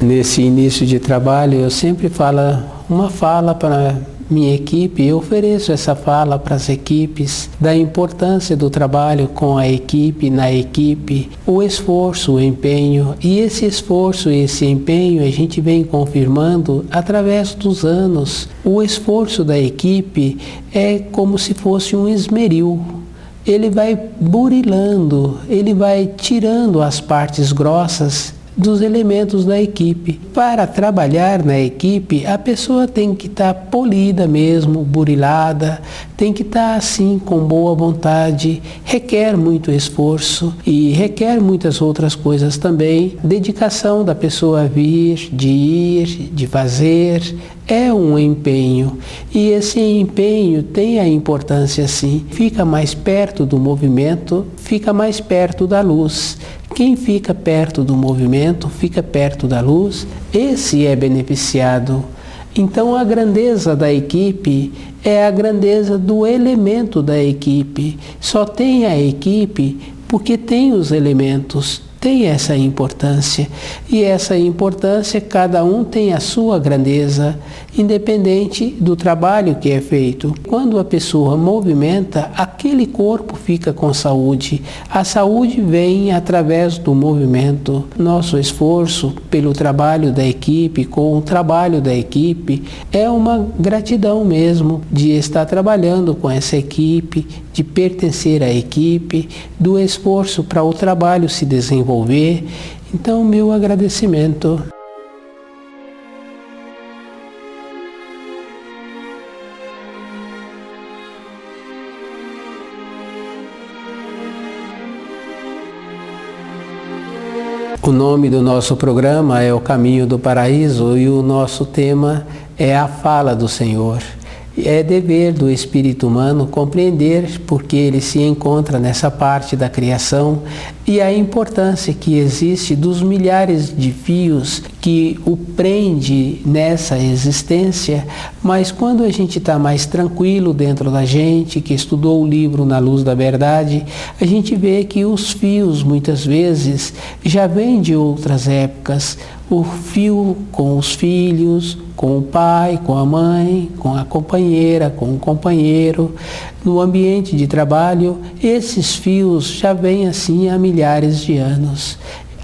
Nesse início de trabalho, eu sempre falo uma fala para minha equipe, eu ofereço essa fala para as equipes, da importância do trabalho com a equipe, na equipe, o esforço, o empenho, e esse esforço e esse empenho a gente vem confirmando através dos anos. O esforço da equipe é como se fosse um esmeril. Ele vai burilando, ele vai tirando as partes grossas dos elementos da equipe. Para trabalhar na equipe, a pessoa tem que estar polida mesmo, burilada, tem que estar assim com boa vontade, requer muito esforço e requer muitas outras coisas também. Dedicação da pessoa a vir, de ir, de fazer, é um empenho, e esse empenho tem a importância sim, fica mais perto do movimento, fica mais perto da luz. Quem fica perto do movimento, fica perto da luz, esse é beneficiado. Então a grandeza da equipe é a grandeza do elemento da equipe. Só tem a equipe porque tem os elementos. Tem essa importância, e essa importância cada um tem a sua grandeza, independente do trabalho que é feito. Quando a pessoa movimenta, aquele corpo fica com saúde. A saúde vem através do movimento. Nosso esforço pelo trabalho da equipe, com o trabalho da equipe, é uma gratidão mesmo de estar trabalhando com essa equipe, de pertencer à equipe, do esforço para o trabalho se desenvolver. Então, meu agradecimento. O nome do nosso programa é O Caminho do Paraíso e o nosso tema é a fala do Senhor. É dever do espírito humano compreender porque ele se encontra nessa parte da criação e a importância que existe dos milhares de fios que o prende nessa existência, mas quando a gente está mais tranquilo dentro da gente, que estudou o livro Na Luz da Verdade, a gente vê que os fios muitas vezes já vêm de outras épocas. O fio com os filhos, com o pai, com a mãe, com a companheira, com o companheiro, no ambiente de trabalho, esses fios já vêm assim há milhares de anos.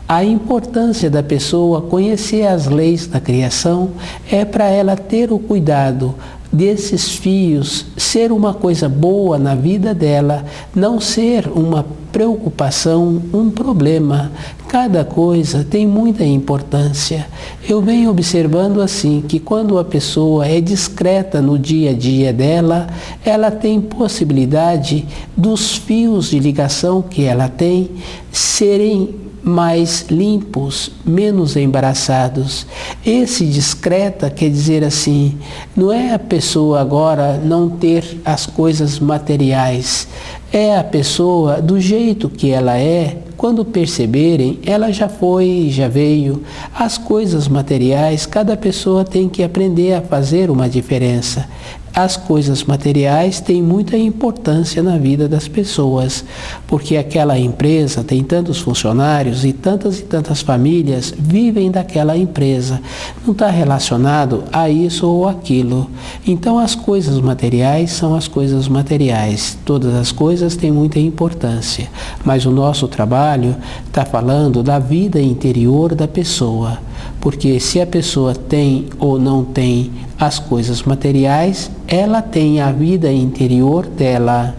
A importância da pessoa conhecer as leis da criação é para ela ter o cuidado desses fios ser uma coisa boa na vida dela, não ser uma preocupação, um problema. Cada coisa tem muita importância. Eu venho observando assim que quando a pessoa é discreta no dia a dia dela, ela tem possibilidade dos fios de ligação que ela tem serem mais limpos, menos embaraçados. Esse discreta quer dizer assim, não é a pessoa agora não ter as coisas materiais, é a pessoa do jeito que ela é. Quando perceberem, ela já foi, já veio. As coisas materiais, cada pessoa tem que aprender a fazer uma diferença. As coisas materiais têm muita importância na vida das pessoas, porque aquela empresa tem tantos funcionários e tantas famílias vivem daquela empresa. Não está relacionado a isso ou aquilo. Então as coisas materiais são as coisas materiais. Todas as coisas têm muita importância, mas o nosso trabalho está falando da vida interior da pessoa, porque se a pessoa tem ou não tem as coisas materiais, ela tem a vida interior dela.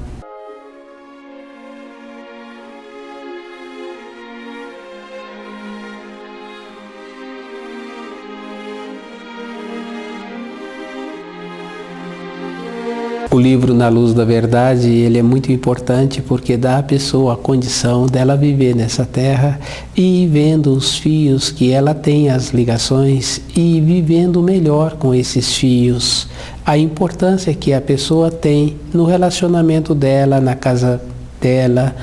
O livro Na Luz da Verdade, ele é muito importante porque dá à pessoa a condição dela viver nessa terra e vendo os fios que ela tem, as ligações, e vivendo melhor com esses fios. A importância que a pessoa tem no relacionamento dela, na casa dela,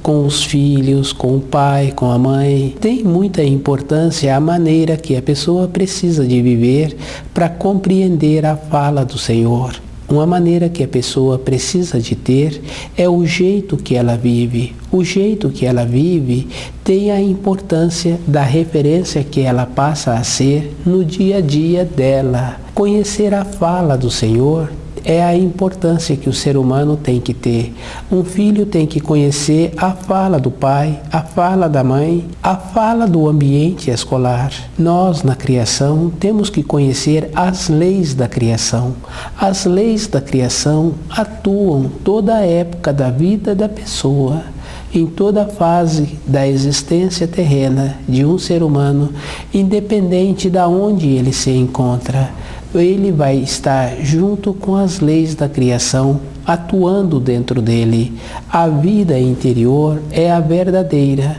com os filhos, com o pai, com a mãe. Tem muita importância a maneira que a pessoa precisa de viver para compreender a fala do Senhor. Uma maneira que a pessoa precisa de ter é o jeito que ela vive. O jeito que ela vive tem a importância da referência que ela passa a ser no dia a dia dela. Conhecer a fala do Senhor é a importância que o ser humano tem que ter. Um filho tem que conhecer a fala do pai, a fala da mãe, a fala do ambiente escolar. Nós, na criação, temos que conhecer as leis da criação. As leis da criação atuam toda a época da vida da pessoa, em toda fase da existência terrena de um ser humano, independente de onde ele se encontra. Ele vai estar junto com as leis da criação, atuando dentro dele. A vida interior é a verdadeira,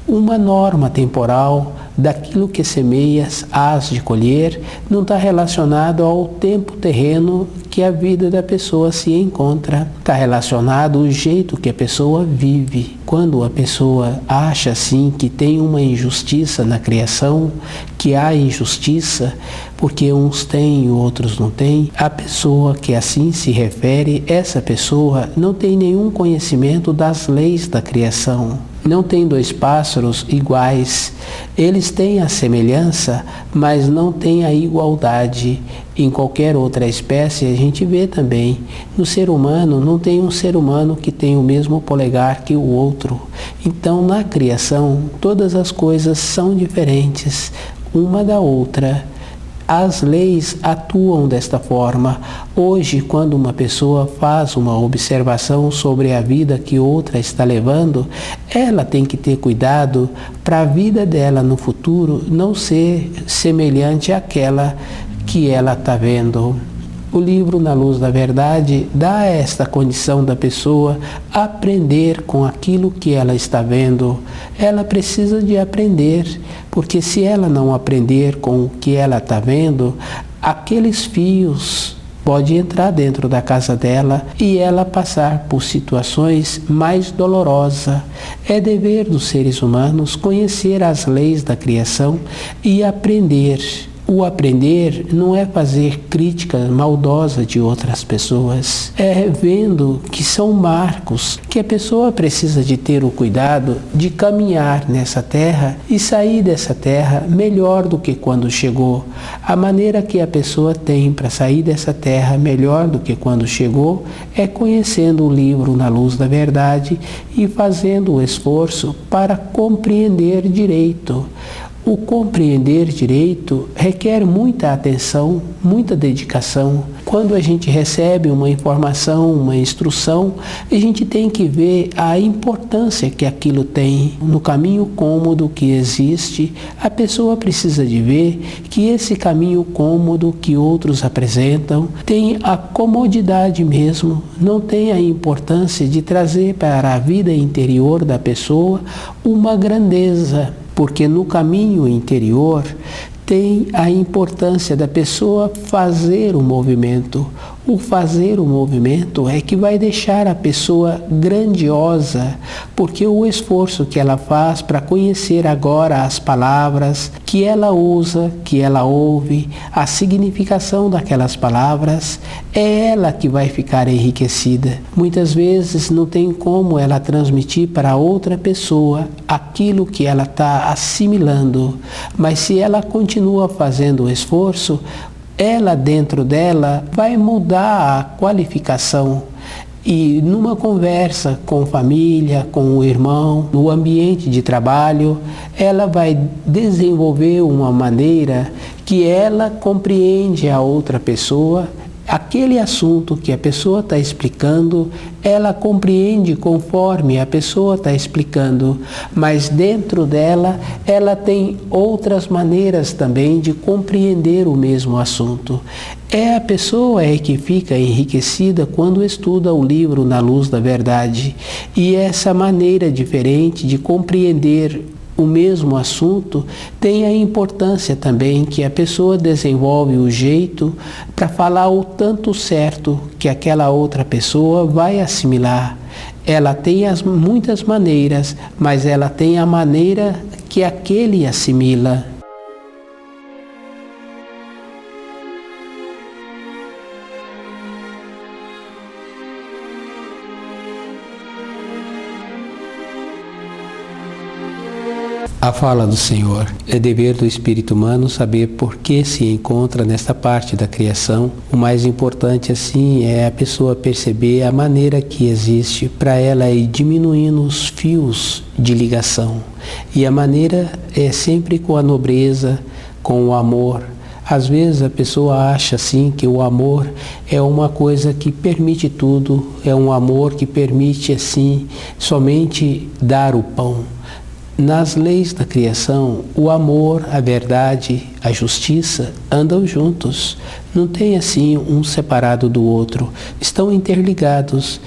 uma norma temporal daquilo que semeias hás de colher, não está relacionado ao tempo terreno que a vida da pessoa se encontra. Está relacionado ao jeito que a pessoa vive. Quando a pessoa acha assim que tem uma injustiça na criação, que há injustiça, porque uns têm e outros não têm, a pessoa que assim se refere, essa pessoa não tem nenhum conhecimento das leis da criação. Não tem dois pássaros iguais. Eles têm a semelhança, mas não têm a igualdade. Em qualquer outra espécie a gente vê também. No ser humano, não tem um ser humano que tem o mesmo polegar que o outro. Então, na criação, todas as coisas são diferentes uma da outra. As leis atuam desta forma. Hoje, quando uma pessoa faz uma observação sobre a vida que outra está levando, ela tem que ter cuidado para a vida dela no futuro não ser semelhante àquela que ela está vendo. O livro Na Luz da Verdade dá esta condição da pessoa aprender com aquilo que ela está vendo. Ela precisa de aprender, porque se ela não aprender com o que ela está vendo, aqueles fios podem entrar dentro da casa dela e ela passar por situações mais dolorosas. É dever dos seres humanos conhecer as leis da criação e aprender. O aprender não é fazer crítica maldosa de outras pessoas, é vendo que são marcos, que a pessoa precisa de ter o cuidado de caminhar nessa terra e sair dessa terra melhor do que quando chegou. A maneira que a pessoa tem para sair dessa terra melhor do que quando chegou é conhecendo o livro Na Luz da Verdade e fazendo o esforço para compreender direito. O compreender direito requer muita atenção, muita dedicação. Quando a gente recebe uma informação, uma instrução, a gente tem que ver a importância que aquilo tem no caminho cômodo que existe. A pessoa precisa de ver que esse caminho cômodo que outros apresentam tem a comodidade mesmo, não tem a importância de trazer para a vida interior da pessoa uma grandeza. Porque no caminho interior tem a importância da pessoa fazer o movimento. O fazer o movimento é que vai deixar a pessoa grandiosa, porque o esforço que ela faz para conhecer agora as palavras que ela usa, que ela ouve, a significação daquelas palavras, é ela que vai ficar enriquecida. Muitas vezes não tem como ela transmitir para outra pessoa aquilo que ela está assimilando, mas se ela continua fazendo o esforço, ela dentro dela vai mudar a qualificação e numa conversa com família, com o irmão, no ambiente de trabalho, ela vai desenvolver uma maneira que ela compreende a outra pessoa. Aquele assunto que a pessoa está explicando, ela compreende conforme a pessoa está explicando, mas dentro dela, ela tem outras maneiras também de compreender o mesmo assunto. A pessoa que fica enriquecida quando estuda o livro Na Luz da Verdade. E essa maneira diferente de compreender o mesmo assunto tem a importância também que a pessoa desenvolve o jeito para falar o tanto certo que aquela outra pessoa vai assimilar. Ela tem muitas maneiras, mas ela tem a maneira que aquele assimila. A fala do Senhor. É dever do espírito humano saber por que se encontra nesta parte da criação. O mais importante, assim, é a pessoa perceber a maneira que existe para ela ir diminuindo os fios de ligação. E a maneira é sempre com a nobreza, com o amor. Às vezes a pessoa acha assim que o amor é uma coisa que permite tudo, é um amor que permite assim somente dar o pão. Nas leis da criação, o amor, a verdade, a justiça andam juntos. Não tem assim um separado do outro, estão interligados.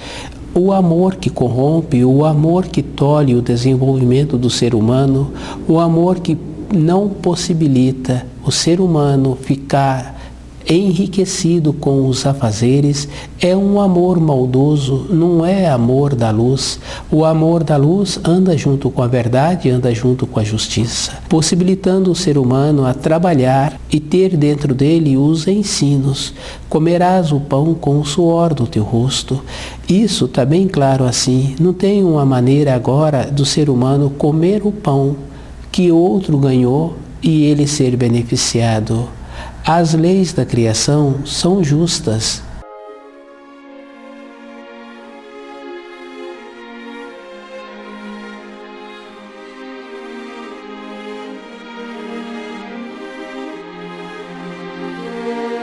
O amor que corrompe, o amor que tolhe o desenvolvimento do ser humano, o amor que não possibilita o ser humano ficar enriquecido com os afazeres, é um amor maldoso, não é amor da luz. O amor da luz anda junto com a verdade, anda junto com a justiça, possibilitando o ser humano a trabalhar e ter dentro dele os ensinos. Comerás o pão com o suor do teu rosto. Isso está bem claro assim. Não tem uma maneira agora do ser humano comer o pão que outro ganhou e ele ser beneficiado. As leis da criação são justas.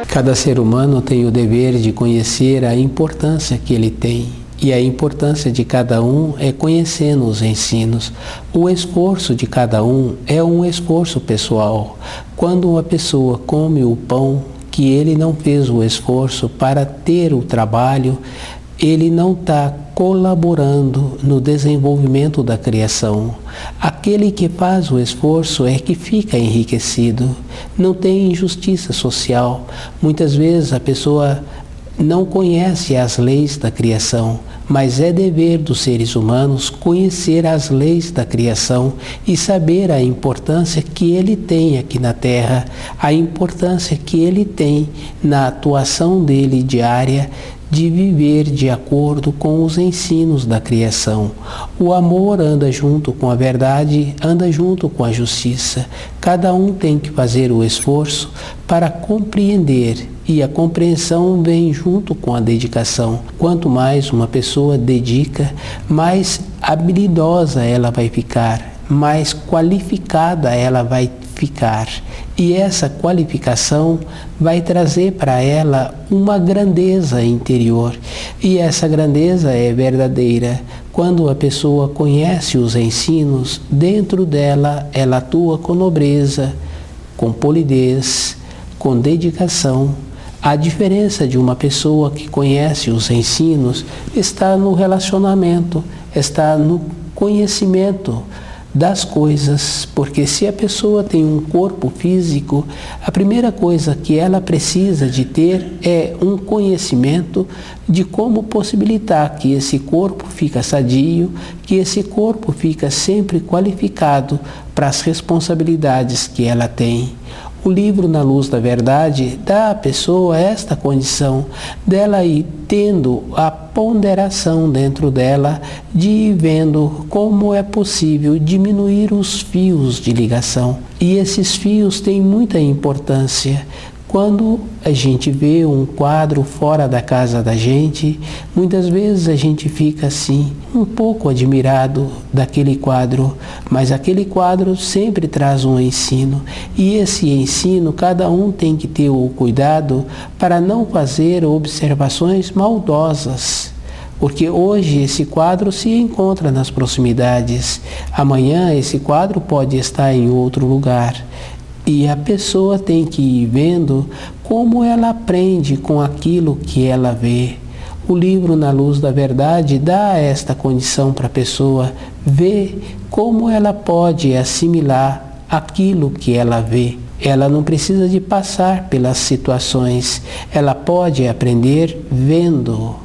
Cada ser humano tem o dever de conhecer a importância que ele tem. E a importância de cada um é conhecendo os ensinos. O esforço de cada um é um esforço pessoal. Quando uma pessoa come o pão que ele não fez o esforço para ter o trabalho, ele não está colaborando no desenvolvimento da criação. Aquele que faz o esforço é que fica enriquecido. Não tem injustiça social. Muitas vezes a pessoa não conhece as leis da criação, mas é dever dos seres humanos conhecer as leis da criação e saber a importância que ele tem aqui na Terra, a importância que ele tem na atuação dele diária de viver de acordo com os ensinos da criação. O amor anda junto com a verdade, anda junto com a justiça. Cada um tem que fazer o esforço para compreender, e a compreensão vem junto com a dedicação. Quanto mais uma pessoa dedica, mais habilidosa ela vai ficar, mais qualificada ela vai ficar. E essa qualificação vai trazer para ela uma grandeza interior. E essa grandeza é verdadeira. Quando a pessoa conhece os ensinos, dentro dela ela atua com nobreza, com polidez, com dedicação. A diferença de uma pessoa que conhece os ensinos está no relacionamento, está no conhecimento das coisas, porque se a pessoa tem um corpo físico, a primeira coisa que ela precisa de ter é um conhecimento de como possibilitar que esse corpo fica sadio, que esse corpo fica sempre qualificado para as responsabilidades que ela tem. O livro Na Luz da Verdade dá à pessoa esta condição dela ir tendo a ponderação dentro dela de ir vendo como é possível diminuir os fios de ligação. E esses fios têm muita importância. Quando a gente vê um quadro fora da casa da gente, muitas vezes a gente fica assim, um pouco admirado daquele quadro, mas aquele quadro sempre traz um ensino. E esse ensino, cada um tem que ter o cuidado para não fazer observações maldosas. Porque hoje esse quadro se encontra nas proximidades, amanhã esse quadro pode estar em outro lugar. E a pessoa tem que ir vendo como ela aprende com aquilo que ela vê. O livro Na Luz da Verdade dá esta condição para a pessoa ver como ela pode assimilar aquilo que ela vê. Ela não precisa de passar pelas situações, ela pode aprender vendo.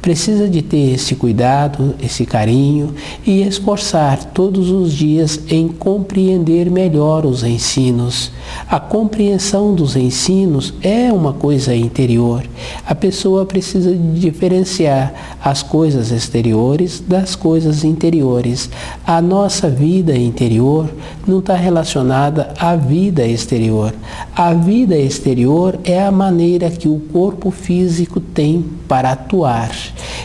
precisa de ter esse cuidado, esse carinho e esforçar todos os dias em compreender melhor os ensinos. A compreensão dos ensinos é uma coisa interior. A pessoa precisa de diferenciar as coisas exteriores das coisas interiores. A nossa vida interior não está relacionada à vida exterior. A vida exterior é a maneira que o corpo físico tem para atuar.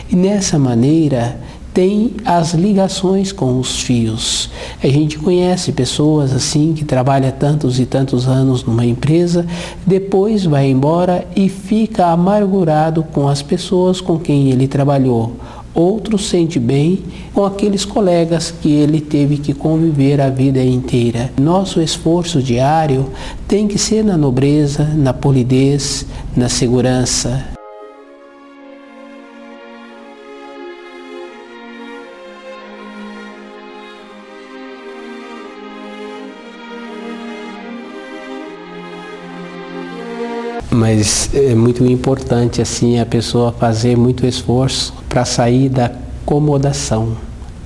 E nessa maneira tem as ligações com os fios. A gente conhece pessoas assim que trabalham tantos e tantos anos numa empresa, depois vai embora e fica amargurado com as pessoas com quem ele trabalhou. Outro sente bem com aqueles colegas que ele teve que conviver a vida inteira. Nosso esforço diário tem que ser na nobreza, na polidez, na segurança. Mas é muito importante assim a pessoa fazer muito esforço para sair da acomodação,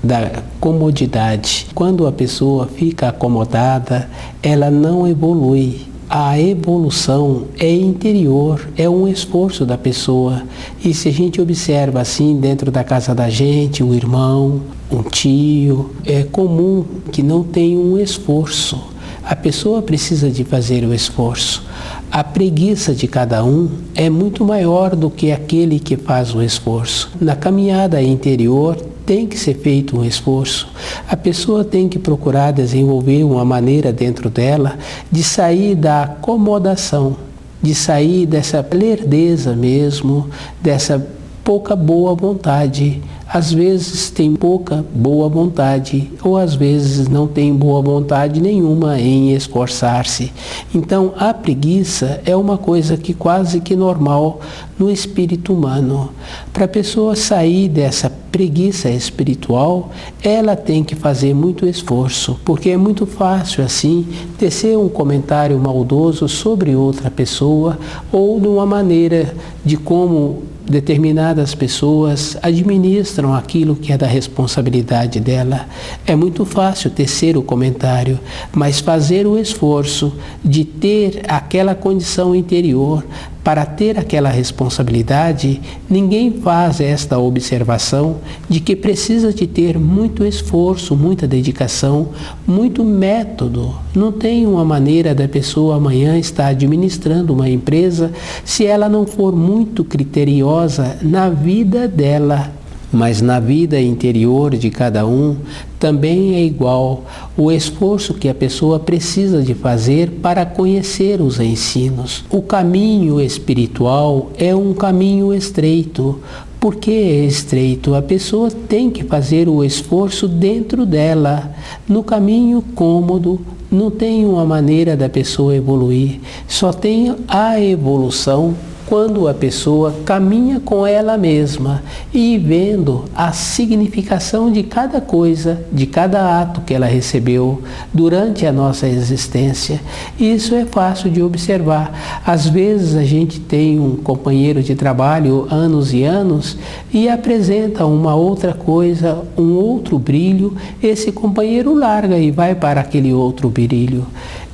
da comodidade. Quando a pessoa fica acomodada, ela não evolui. A evolução é interior, é um esforço da pessoa. E se a gente observa assim dentro da casa da gente, um irmão, um tio, é comum que não tenha um esforço. A pessoa precisa de fazer o esforço. A preguiça de cada um é muito maior do que aquele que faz o esforço. Na caminhada interior tem que ser feito um esforço. A pessoa tem que procurar desenvolver uma maneira dentro dela de sair da acomodação, de sair dessa lerdeza mesmo, dessa pouca boa vontade. Às vezes tem pouca boa vontade, ou às vezes não tem boa vontade nenhuma em esforçar-se. Então a preguiça é uma coisa que quase que normal no espírito humano. Para a pessoa sair dessa preguiça espiritual, ela tem que fazer muito esforço, porque é muito fácil assim tecer um comentário maldoso sobre outra pessoa ou de uma maneira de como determinadas pessoas administram aquilo que é da responsabilidade dela. É muito fácil tecer o comentário, mas fazer o esforço de ter aquela condição interior para ter aquela responsabilidade, ninguém faz esta observação de que precisa de ter muito esforço, muita dedicação, muito método. Não tem uma maneira da pessoa amanhã estar administrando uma empresa se ela não for muito criteriosa na vida dela. Mas na vida interior de cada um também é igual o esforço que a pessoa precisa de fazer para conhecer os ensinos. O caminho espiritual é um caminho estreito. Por que é estreito? A pessoa tem que fazer o esforço dentro dela. No caminho cômodo, não tem uma maneira da pessoa evoluir. Só tem a evolução quando a pessoa caminha com ela mesma e vendo a significação de cada coisa, de cada ato que ela recebeu durante a nossa existência. Isso é fácil de observar. Às vezes a gente tem um companheiro de trabalho anos e anos e apresenta uma outra coisa, um outro brilho, esse companheiro larga e vai para aquele outro brilho.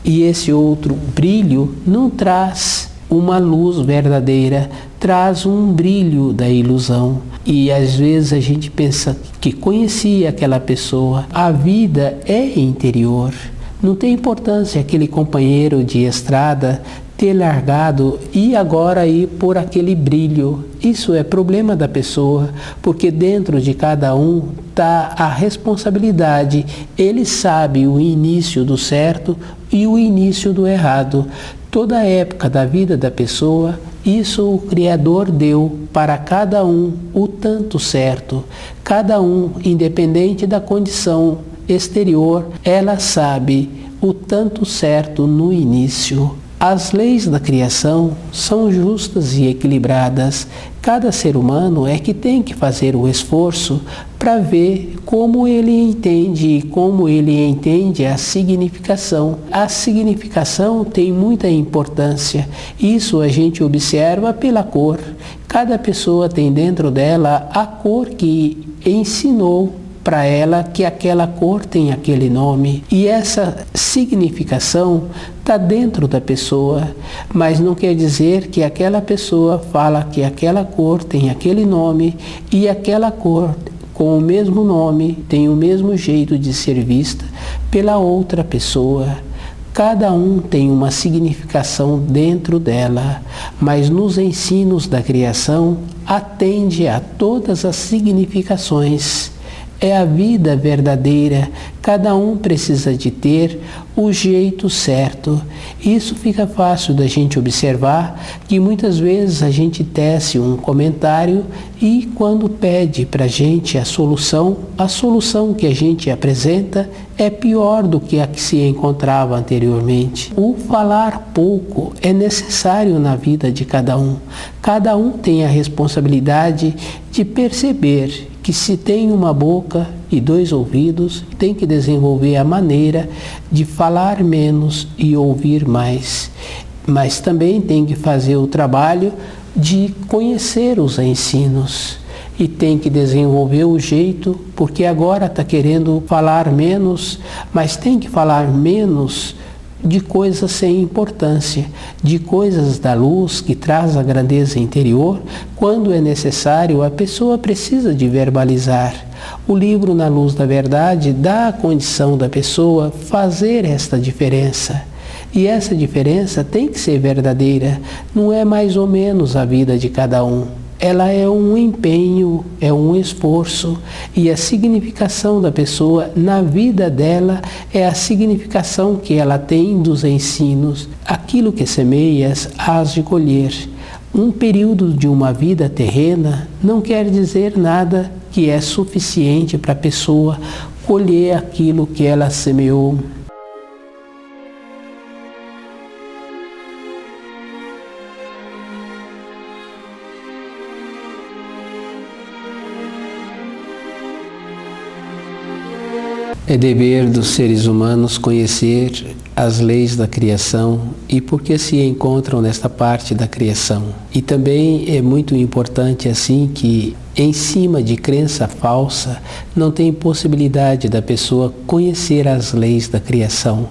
E esse outro brilho não traz uma luz verdadeira, traz um brilho da ilusão. E às vezes a gente pensa que conhecia aquela pessoa. A vida é interior. Não tem importância aquele companheiro de estrada ter largado e agora ir por aquele brilho. Isso é problema da pessoa, porque dentro de cada um está a responsabilidade. Ele sabe o início do certo e o início do errado. Toda a época da vida da pessoa, isso o Criador deu para cada um o tanto certo. Cada um, independente da condição exterior, ela sabe o tanto certo no início. As leis da criação são justas e equilibradas. Cada ser humano é que tem que fazer o esforço para ver como ele entende e como ele entende a significação. A significação tem muita importância. Isso a gente observa pela cor. Cada pessoa tem dentro dela a cor que ensinou para ela que aquela cor tem aquele nome, e essa significação está dentro da pessoa, mas não quer dizer que aquela pessoa fala que aquela cor tem aquele nome e aquela cor com o mesmo nome tem o mesmo jeito de ser vista pela outra pessoa. Cada um tem uma significação dentro dela, mas nos ensinos da criação atende a todas as significações. É a vida verdadeira, cada um precisa de ter o jeito certo. Isso fica fácil da gente observar, que muitas vezes a gente tece um comentário e quando pede para a gente a solução que a gente apresenta é pior do que a que se encontrava anteriormente. O falar pouco é necessário na vida de cada um. Cada um tem a responsabilidade de perceber que se tem uma boca e 2 ouvidos, tem que desenvolver a maneira de falar menos e ouvir mais. Mas também tem que fazer o trabalho de conhecer os ensinos. E tem que desenvolver o jeito, porque agora está querendo falar menos, mas tem que falar menos de coisas sem importância, de coisas da luz que traz a grandeza interior. Quando é necessário, a pessoa precisa de verbalizar. O livro Na Luz da Verdade dá a condição da pessoa fazer esta diferença. E essa diferença tem que ser verdadeira, não é mais ou menos a vida de cada um. Ela é um empenho, é um esforço, e a significação da pessoa na vida dela é a significação que ela tem dos ensinos. Aquilo que semeias, hás de colher. Um período de uma vida terrena não quer dizer nada que é suficiente para a pessoa colher aquilo que ela semeou. É dever dos seres humanos conhecer as leis da criação e por que se encontram nesta parte da criação. E também é muito importante assim que, em cima de crença falsa, não tem possibilidade da pessoa conhecer as leis da criação.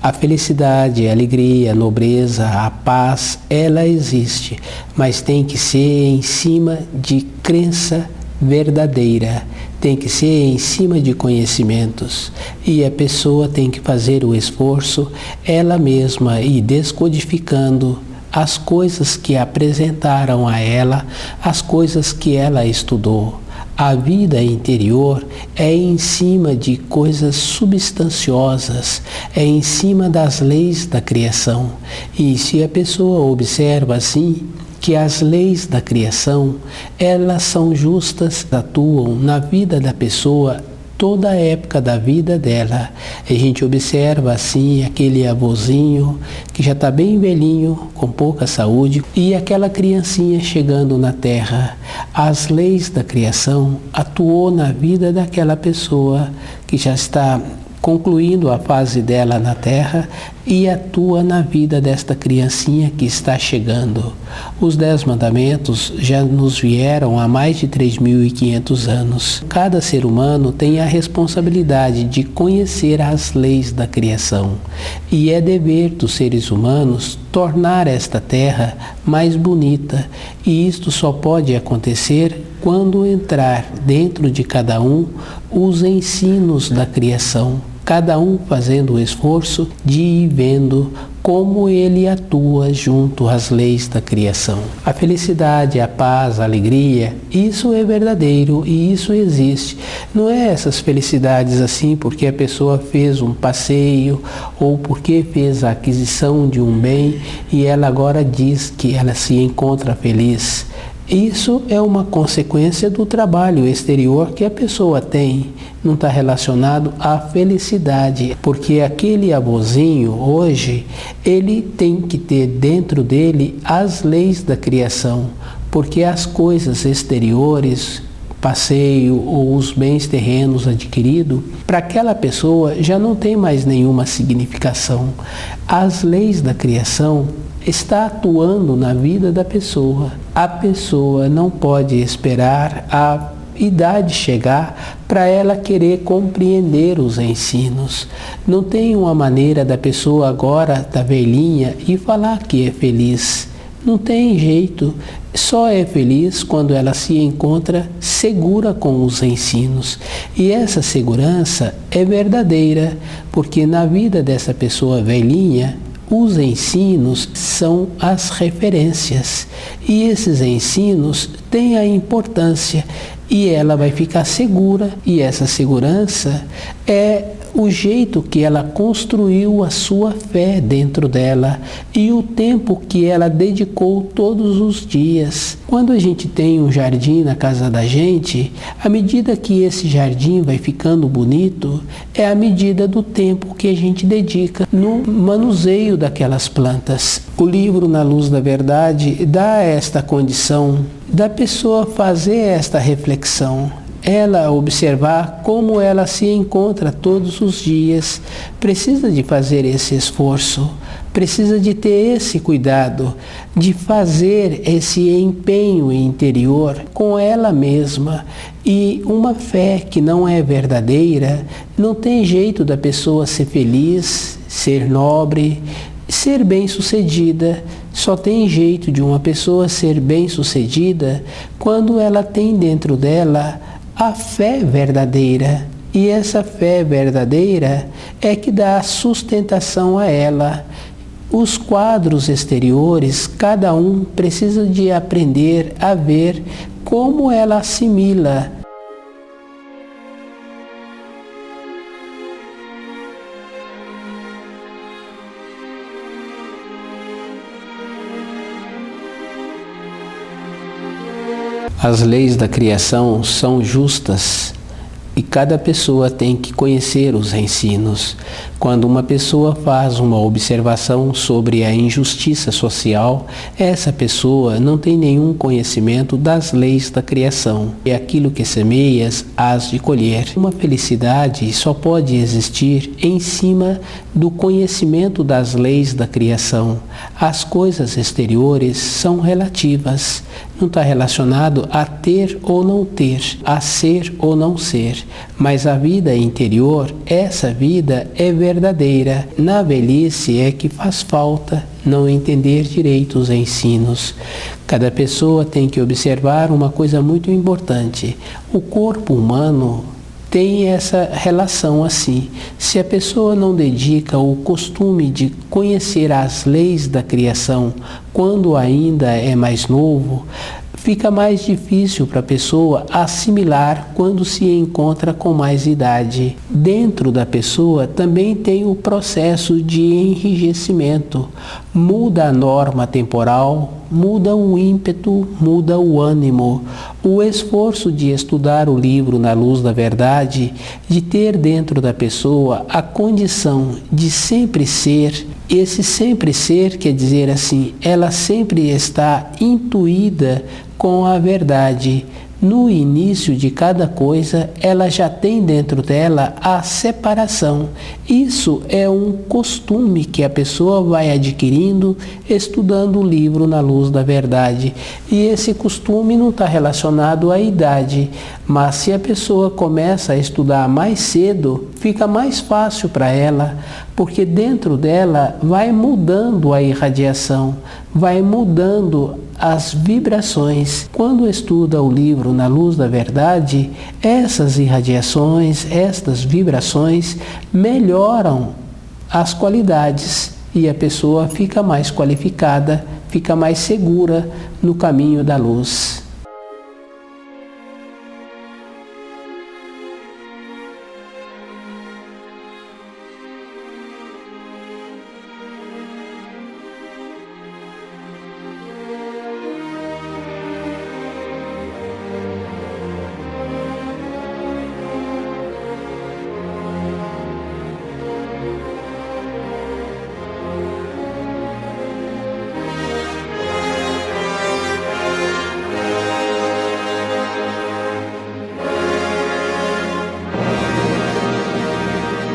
A felicidade, a alegria, a nobreza, a paz, ela existe, mas tem que ser em cima de crença verdadeira, tem que ser em cima de conhecimentos, e a pessoa tem que fazer o esforço ela mesma e descodificando as coisas que apresentaram a ela, as coisas que ela estudou. A vida interior é em cima de coisas substanciosas, é em cima das leis da criação. E se a pessoa observa assim, que as leis da criação, elas são justas, atuam na vida da pessoa toda a época da vida dela. A gente observa assim aquele avôzinho que já está bem velhinho, com pouca saúde, e aquela criancinha chegando na terra. As leis da criação atuou na vida daquela pessoa que já está concluindo a fase dela na Terra e atua na vida desta criancinha que está chegando. Os 10 mandamentos já nos vieram há mais de 3.500 anos. Cada ser humano tem a responsabilidade de conhecer as leis da criação, e é dever dos seres humanos tornar esta Terra mais bonita, e isto só pode acontecer quando entrar dentro de cada um os ensinos da criação, cada um fazendo o esforço de ir vendo como ele atua junto às leis da criação. A felicidade, a paz, a alegria, isso é verdadeiro e isso existe. Não é essas felicidades assim porque a pessoa fez um passeio ou porque fez a aquisição de um bem e ela agora diz que ela se encontra feliz. Isso é uma consequência do trabalho exterior que a pessoa tem. Não está relacionado à felicidade, porque aquele avôzinho hoje, ele tem que ter dentro dele as leis da criação, porque as coisas exteriores, passeio ou os bens terrenos adquiridos, para aquela pessoa já não tem mais nenhuma significação. As leis da criação está atuando na vida da pessoa. A pessoa não pode esperar a idade chegar para ela querer compreender os ensinos. Não tem uma maneira da pessoa agora, da velhinha, e falar que é feliz. Não tem jeito. Só é feliz quando ela se encontra segura com os ensinos. E essa segurança é verdadeira, porque na vida dessa pessoa velhinha, os ensinos são as referências e esses ensinos têm a importância e ela vai ficar segura, e essa segurança é o jeito que ela construiu a sua fé dentro dela e o tempo que ela dedicou todos os dias. Quando a gente tem um jardim na casa da gente, à medida que esse jardim vai ficando bonito, é a medida do tempo que a gente dedica no manuseio daquelas plantas. O livro Na Luz da Verdade dá esta condição da pessoa fazer esta reflexão, ela observar como ela se encontra todos os dias. Precisa de fazer esse esforço, precisa de ter esse cuidado, de fazer esse empenho interior com ela mesma. E uma fé que não é verdadeira, não tem jeito da pessoa ser feliz, ser nobre, ser bem-sucedida. Só tem jeito de uma pessoa ser bem-sucedida quando ela tem dentro dela a fé verdadeira. E essa fé verdadeira é que dá sustentação a ela. Os quadros exteriores, cada um precisa de aprender a ver como ela assimila. As leis da criação são justas e cada pessoa tem que conhecer os ensinos. Quando uma pessoa faz uma observação sobre a injustiça social, essa pessoa não tem nenhum conhecimento das leis da criação. É aquilo que semeias, hás de colher. Uma felicidade só pode existir em cima do conhecimento das leis da criação. As coisas exteriores são relativas. Não está relacionado a ter ou não ter, a ser ou não ser. Mas a vida interior, essa vida é verdadeira. Na velhice é que faz falta não entender direito os ensinos. Cada pessoa tem que observar uma coisa muito importante. O corpo humano tem essa relação assim. Se a pessoa não dedica o costume de conhecer as leis da criação quando ainda é mais novo, fica mais difícil para a pessoa assimilar quando se encontra com mais idade. Dentro da pessoa também tem o processo de enrijecimento. Muda a norma temporal, muda o ímpeto, muda o ânimo. O esforço de estudar o livro Na Luz da Verdade, de ter dentro da pessoa a condição de sempre ser. Esse sempre ser quer dizer assim, ela sempre está intuída com a verdade. No início de cada coisa, ela já tem dentro dela a separação. Isso é um costume que a pessoa vai adquirindo estudando o livro Na Luz da Verdade. E esse costume não está relacionado à idade, mas se a pessoa começa a estudar mais cedo, fica mais fácil para ela, porque dentro dela vai mudando a irradiação, vai mudando as vibrações. Quando estuda o livro Na Luz da Verdade, essas irradiações, estas vibrações melhoram as qualidades e a pessoa fica mais qualificada, fica mais segura no caminho da luz.